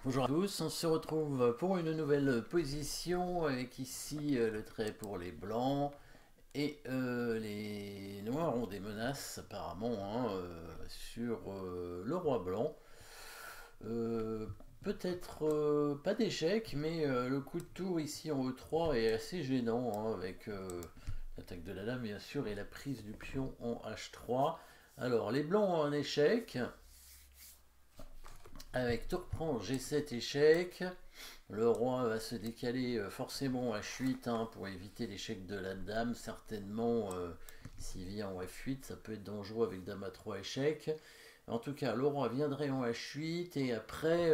Bonjour à tous, on se retrouve pour une nouvelle position avec ici le trait pour les blancs et les noirs ont des menaces apparemment sur le roi blanc. Euh, Peut-être pas d'échec, mais le coup de tour ici en E3 est assez gênant avec l'attaque de la dame bien sûr et la prise du pion en H3. Alors les blancs ont un échec. Avec tour prend G7 échec, le roi va se décaler forcément à H8 pour éviter l'échec de la dame. Certainement, s'il vient en F8, ça peut être dangereux avec dame à 3 échec. En tout cas, le roi viendrait en H8 et après,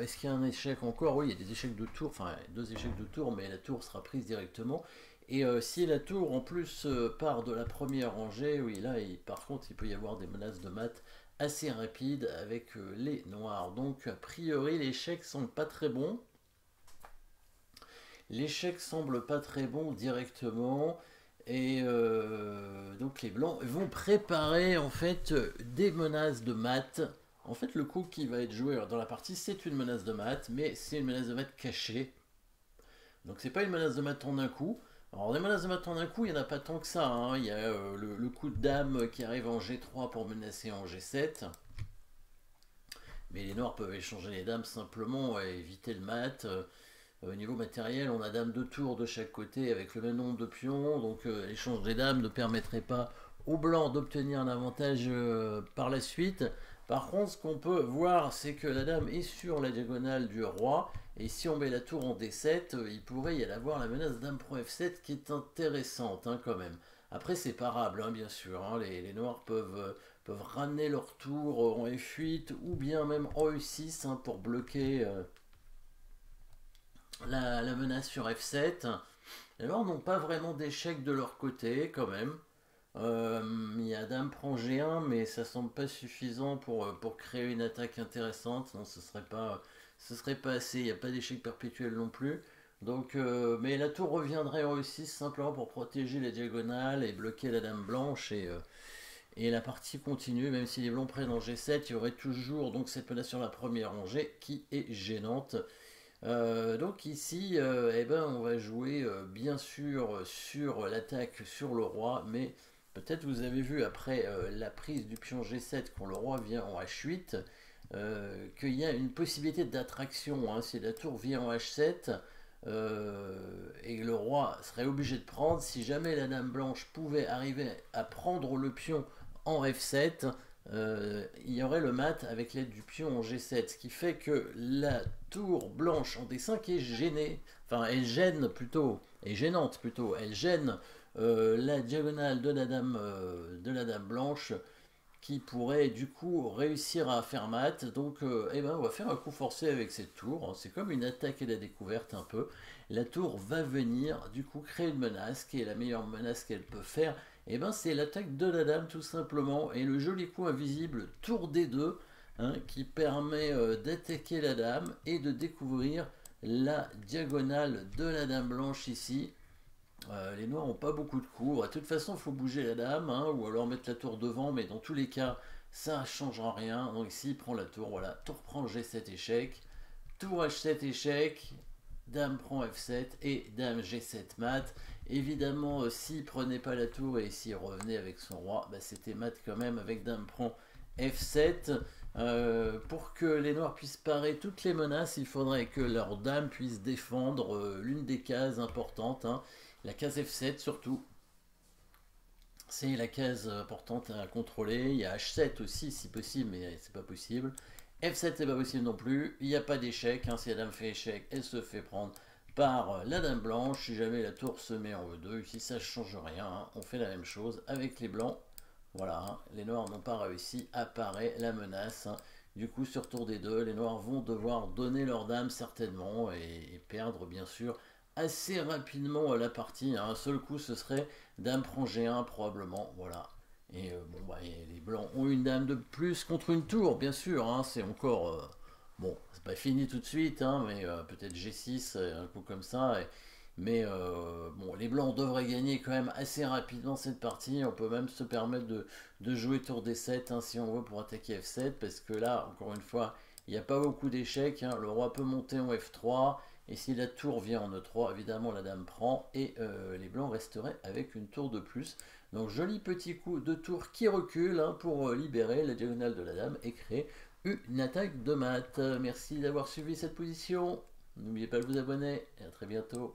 est-ce qu'il y a un échec encore? Oui, il y a des échecs de tour, enfin deux échecs de tour, mais la tour sera prise directement. Et si la tour en plus part de la première rangée, oui, là, par contre, il peut y avoir des menaces de mat assez rapides avec les noirs. Donc, a priori, l'échec semble pas très bon. L'échec semble pas très bon directement. Et donc les blancs vont préparer en fait des menaces de mat. En fait, le coup qui va être joué dans la partie, c'est une menace de mat, mais c'est une menace de mat cachée. Donc c'est pas une menace de mat en un coup. Alors des menaces de mat en un coup, il n'y en a pas tant que ça, hein. Il y a le coup de dame qui arrive en G3 pour menacer en G7. Mais les noirs peuvent échanger les dames simplement et éviter le mat. Au niveau matériel, on a dame de tour de chaque côté avec le même nombre de pions. Donc l'échange des dames ne permettrait pas aux blancs d'obtenir un avantage par la suite. Par contre, ce qu'on peut voir, c'est que la dame est sur la diagonale du roi. Et si on met la tour en D7, il pourrait y avoir la menace dame pro F7 qui est intéressante quand même. Après, c'est parable, bien sûr. Les noirs peuvent ramener leur tour en F8 ou bien même en E6 pour bloquer la menace sur F7. Les noirs n'ont pas vraiment d'échec de leur côté quand même. Il y a dame prend G1, mais ça semble pas suffisant pour créer une attaque intéressante. Non, ce serait pas assez. Il n'y a pas d'échec perpétuel non plus. Donc, mais la tour reviendrait en E6 simplement pour protéger les diagonales et bloquer la dame blanche et la partie continue. Même si les blancs prennent en G7, il y aurait toujours donc cette menace sur la première rangée qui est gênante. Donc ici, eh ben, on va jouer bien sûr sur l'attaque sur le roi, mais peut-être vous avez vu après la prise du pion G7 quand le roi vient en H8 qu'il y a une possibilité d'attraction. Si la tour vient en H7 et le roi serait obligé de prendre, si jamais la dame blanche pouvait arriver à prendre le pion en F7, il y aurait le mat avec l'aide du pion en G7, ce qui fait que la tour blanche en D5 est gênée, enfin elle gêne plutôt, est gênante plutôt, elle gêne la diagonale de la dame blanche qui pourrait du coup réussir à faire mat. Donc eh ben, on va faire un coup forcé avec cette tour. C'est comme une attaque et la découverte un peu. La tour va venir du coup créer une menace qui est la meilleure menace qu'elle peut faire. Et ben c'est l'attaque de la dame tout simplement. Et le joli coup invisible tour D2 qui permet d'attaquer la dame et de découvrir la diagonale de la dame blanche ici. Les noirs n'ont pas beaucoup de coups. De toute façon, il faut bouger la dame, ou alors mettre la tour devant, mais dans tous les cas, ça ne changera rien. Donc ici, il prend la tour, voilà. Tour prend G7 échec, tour H7 échec, dame prend F7 et dame G7 mat. Évidemment, s'il prenait pas la tour et s'il revenait avec son roi, c'était mat quand même avec dame prend F7. Pour que les noirs puissent parer toutes les menaces, il faudrait que leur dame puisse défendre l'une des cases importantes. La case F7 surtout, c'est la case importante à contrôler. Il y a H7 aussi si possible, mais c'est pas possible. F7 c'est pas possible non plus. Il n'y a pas d'échec. Si la dame fait échec, elle se fait prendre par la dame blanche. Si jamais la tour se met en E2, ici ça ne change rien. On fait la même chose avec les blancs. Voilà, les noirs n'ont pas réussi à parer la menace. Du coup, sur tour des deux, les noirs vont devoir donner leur dame certainement et perdre bien sûr assez rapidement la partie. Un seul coup, ce serait dame prend G1 probablement. Voilà. Et bon, les blancs ont une dame de plus contre une tour, bien sûr. C'est encore. Bon, c'est pas fini tout de suite, mais peut-être G6, un coup comme ça. Mais bon, les blancs devraient gagner quand même assez rapidement cette partie. On peut même se permettre de jouer tour D7 si on veut pour attaquer F7. Parce que là, encore une fois, Il n'y a pas beaucoup d'échecs, hein. Le roi peut monter en F3, et si la tour vient en E3, évidemment la dame prend, et les blancs resteraient avec une tour de plus. Donc joli petit coup de tour qui recule, hein, pour libérer la diagonale de la dame et créer une attaque de mat. Merci d'avoir suivi cette position. N'oubliez pas de vous abonner et à très bientôt.